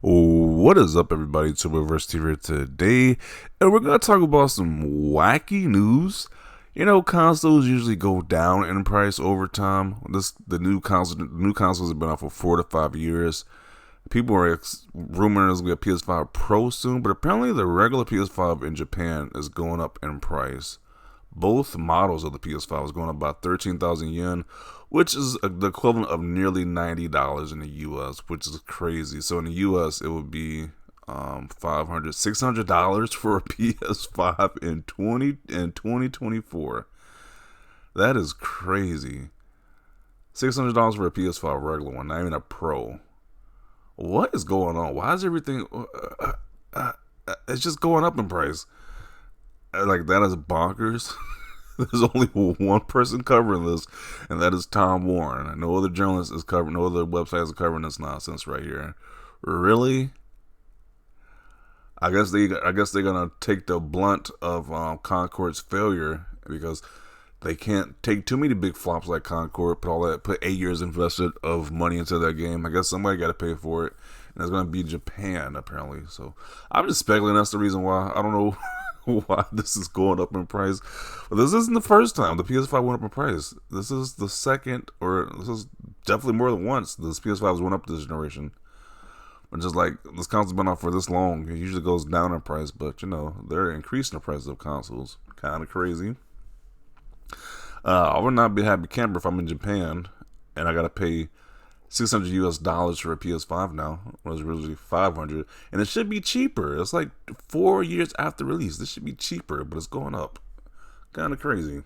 What is up, everybody? It's Reverse here today, and we're gonna talk about some wacky news. Consoles usually go down in price over time. The new consoles have been out for 4 to 5 years. People are rumoring there's gonna be a PS5 Pro soon, but apparently the regular PS5 in Japan is going up in price. Both models of the PS5 is going up about 13,000 yen, which is the equivalent of nearly $90 in the US, which is crazy. So in the US, it would be $500, $600 for a PS5 in 2024. That is crazy. $600 for a PS5 regular one, not even a Pro. What is going on? Why is everything? It's just going up in price. Like, that is bonkers. There's only one person covering this, and that is Tom Warren. No other journalist is covering, no other websites are covering this nonsense right here. Really? I guess they're gonna take the blunt of Concord's failure, because they can't take too many big flops like Concord. Put 8 years invested of money into that game. I guess somebody got to pay for it, and it's gonna be Japan apparently. So I'm just speculating that's the reason why. I don't know. Why this is going up in price. But this isn't the first time the PS5 went up in price. This is the second, or this is definitely more than once this PS5's went up this generation. But just like this console's been out for this long, it usually goes down in price, but they're increasing the price of consoles. Kind of crazy. I would not be a happy camper if I'm in Japan and I gotta pay $600 for a PS5 now. It was originally $500, and it should be cheaper. It's like 4 years after release. This should be cheaper, but it's going up. Kind of crazy.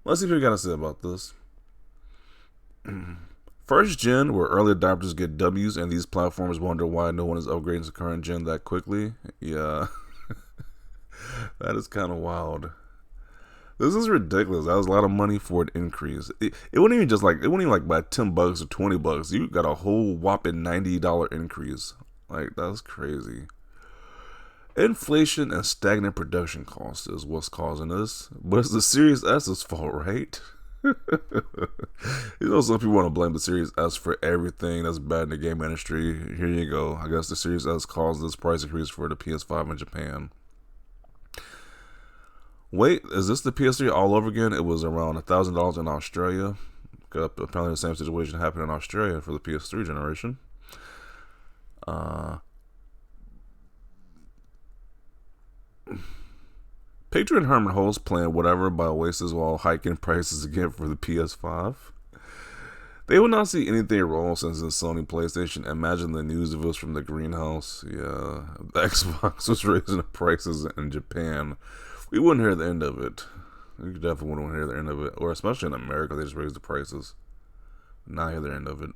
Let's see what you got to say about this. First gen, where early adopters get W's, and these platforms wonder why no one is upgrading to current gen that quickly. Yeah, that is kind of wild. This is ridiculous. That was a lot of money for an increase. It wouldn't even by $10 or $20. You got a whole whopping $90 increase. Like, that's crazy. Inflation and stagnant production costs is what's causing this. But it's the Series S's fault, right? Some people want to blame the Series S for everything that's bad in the game industry. Here you go. I guess the Series S caused this price increase for the PS5 in Japan. Wait, is this the PS3 all over again? It was around $1,000 in Australia. Apparently the same situation happened in Australia for the PS3 generation. Picturing Herman Holtz playing Whatever by Oasis while hiking prices again for the PS5. They will not see anything wrong since it's Sony PlayStation. Imagine the news of us from the greenhouse. Yeah, the Xbox was raising the prices in Japan. We wouldn't hear the end of it. We definitely wouldn't hear the end of it. Or especially in America, they just raise the prices. Not hear the end of it.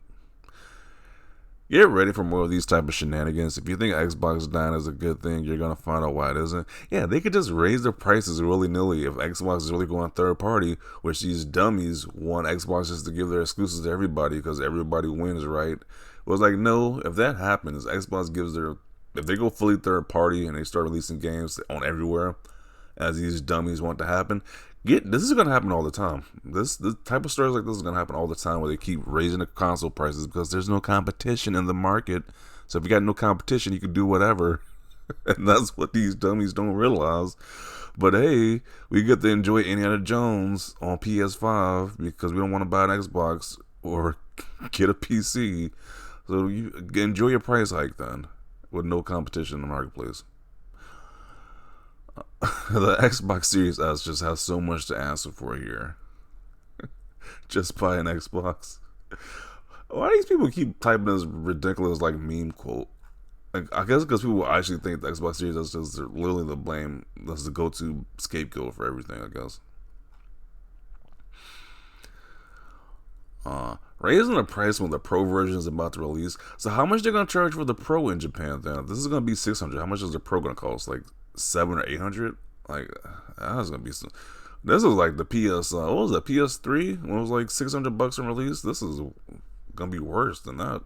Get ready for more of these type of shenanigans. If you think Xbox dying is a good thing, you're going to find out why it isn't. Yeah, they could just raise their prices willy-nilly if Xbox is really going third party, which these dummies want Xbox just to give their exclusives to everybody because everybody wins, right? It was like, no, if that happens, Xbox if they go fully third party and they start releasing games on everywhere, as these dummies want to happen, this is going to happen all the time. This type of stories like this is going to happen all the time, where they keep raising the console prices because there's no competition in the market. So if you got no competition, you can do whatever. And that's what these dummies don't realize. But hey, we get to enjoy Indiana Jones on PS5 because we don't want to buy an Xbox or get a PC. So you enjoy your price hike then, with no competition in the marketplace. The Xbox Series S just has so much to answer for here. Just buy an Xbox. Why do these people keep typing this ridiculous meme quote? I guess because people actually think the Xbox Series S is literally the blame. That's the go-to scapegoat for everything, I guess. Raising the price when the Pro version is about to release. So how much they're gonna charge for the Pro in Japan then? If this is gonna be $600. How much is the Pro gonna cost? Like $700 or $800? Like, that's gonna be some. This is like the PS. What was that? PS3 when it was like $600 in release. This is gonna be worse than that.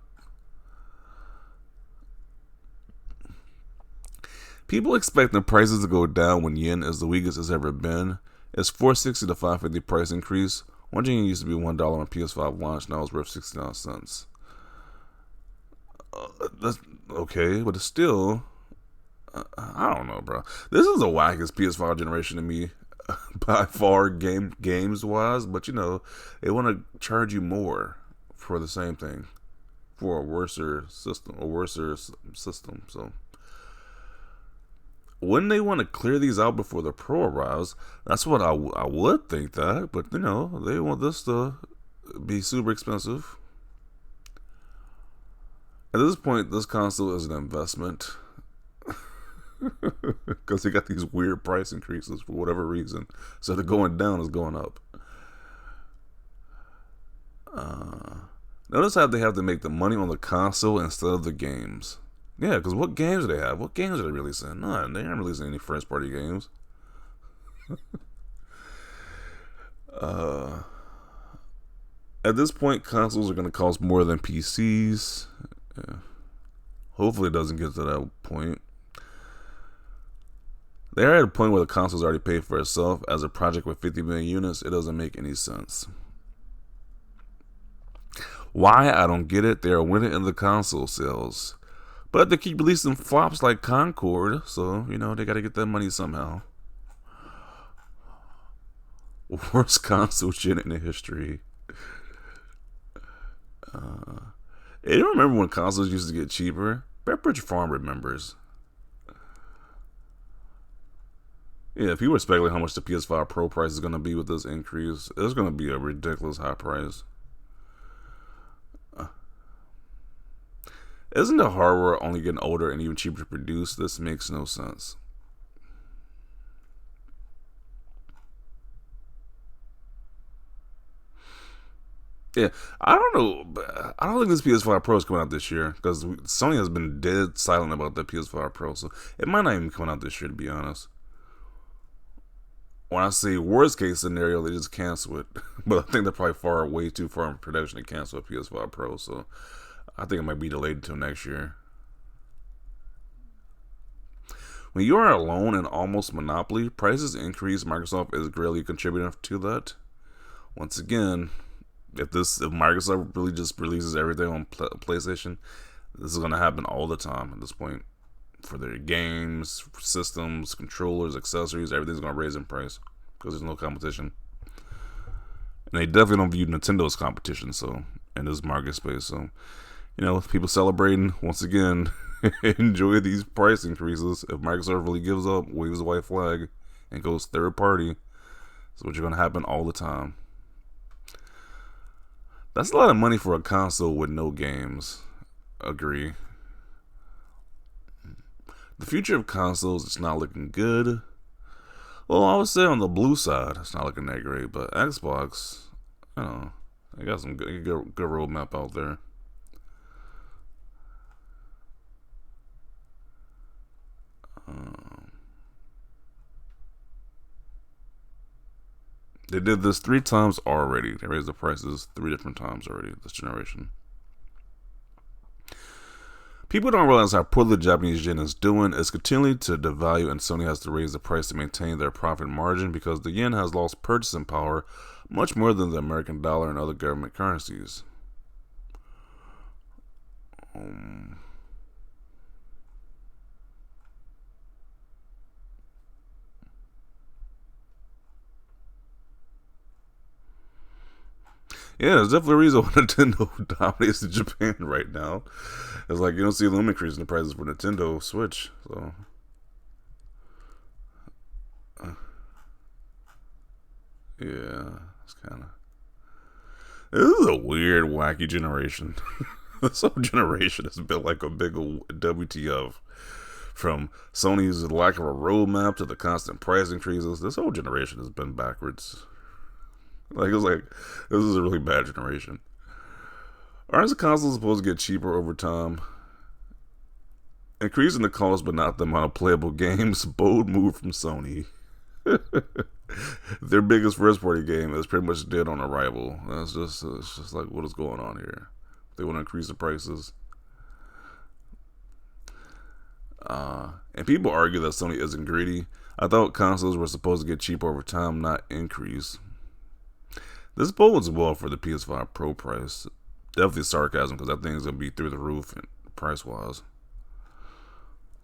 People expect the prices to go down when yen is the weakest it's ever been. It's 460 to 550 price increase. One yen used to be $1 on PS5 launch. Now it's worth 69 cents. okay, but it's still, I don't know, bro. This is the wackest PS5 generation to me, by far, games wise. But you know, they want to charge you more for the same thing, for a worser system. So wouldn't they want to clear these out before the Pro arrives? That's what I would think that. But you know, they want this to be super expensive. At this point, this console is an investment because they got these weird price increases for whatever reason. So the going down is going up. Notice how they have to make the money on the console instead of the games. Yeah, because what games do they have? What games are they releasing? None. They aren't releasing any first party games. At this point, consoles are going to cost more than PCs. Yeah. Hopefully, it doesn't get to that point. They're at a point where the console's already paid for itself. As a project with 50 million units, it doesn't make any sense. Why? I don't get it. They are winning in the console sales. But they keep releasing flops like Concord, so, you know, they got to get that money somehow. Worst console gen in the history. I don't remember when consoles used to get cheaper. Pepperidge Farm remembers. Yeah, people are speculating how much the PS5 Pro price is going to be with this increase. It's going to be a ridiculous high price. Isn't the hardware only getting older and even cheaper to produce? This makes no sense. Yeah, I don't know. I don't think this PS5 Pro is coming out this year because Sony has been dead silent about the PS5 Pro, so it might not even come out this year, to be honest. When I say worst case scenario, they just cancel it. But I think they're probably way too far in production to cancel a PS5 Pro, so I think it might be delayed until next year. When you are alone in almost monopoly, prices increase. Microsoft is greatly contributing to that. Once again, if Microsoft really just releases everything on PlayStation, this is going to happen all the time at this point. For their games, systems, controllers, accessories, everything's going to raise in price because there's no competition. And they definitely don't view Nintendo as competition, so in this market space. So, you know, people celebrating, once again, enjoy these price increases. If Microsoft really gives up, waves a white flag, and goes third party, that's what's going to happen all the time. That's a lot of money for a console with no games. Agree. The future of consoles is not looking good. Well, I would say on the blue side, it's not looking that great. But Xbox, I don't know, they got some good roadmap out there. They did this 3 times already. They raised the prices 3 different times already this generation. People don't realize how poor the Japanese yen is doing. It's continuing to devalue, and Sony has to raise the price to maintain their profit margin because the yen has lost purchasing power much more than the American dollar and other government currencies. Yeah, there's definitely a reason why Nintendo dominates in Japan right now. It's like you don't see them increasing the prices for Nintendo Switch. So, yeah, it's kind of. This is a weird, wacky generation. This whole generation has been like a big WTF. From Sony's lack of a roadmap to the constant price increases, this whole generation has been backwards. Like, it's like, this is a really bad generation. Aren't the consoles supposed to get cheaper over time? Increasing the cost but not the amount of playable games, bold move from Sony. Their biggest first party game is pretty much dead on arrival. It's just like, what is going on here? They want to increase the prices. And people argue that Sony isn't greedy. I thought consoles were supposed to get cheaper over time, not increase. This bodes well for the PS5 Pro price. Definitely sarcasm because that thing's going to be through the roof price-wise.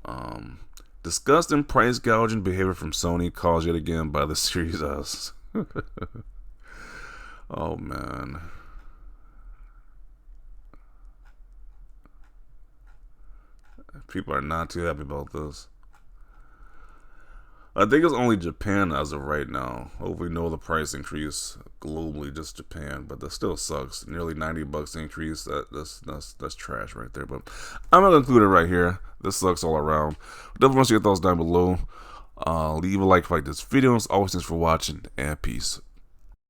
Um, Disgusting price gouging behavior from Sony caused yet again by the Series S. Oh man. People are not too happy about this. I think it's only Japan as of right now. Hopefully, no the price increase globally, just Japan, but that still sucks. Nearly $90 increase. That's trash right there. But I'm gonna include it right here. This sucks all around. Definitely want to see your thoughts down below. Leave a like if you like this video. Always thanks for watching and peace.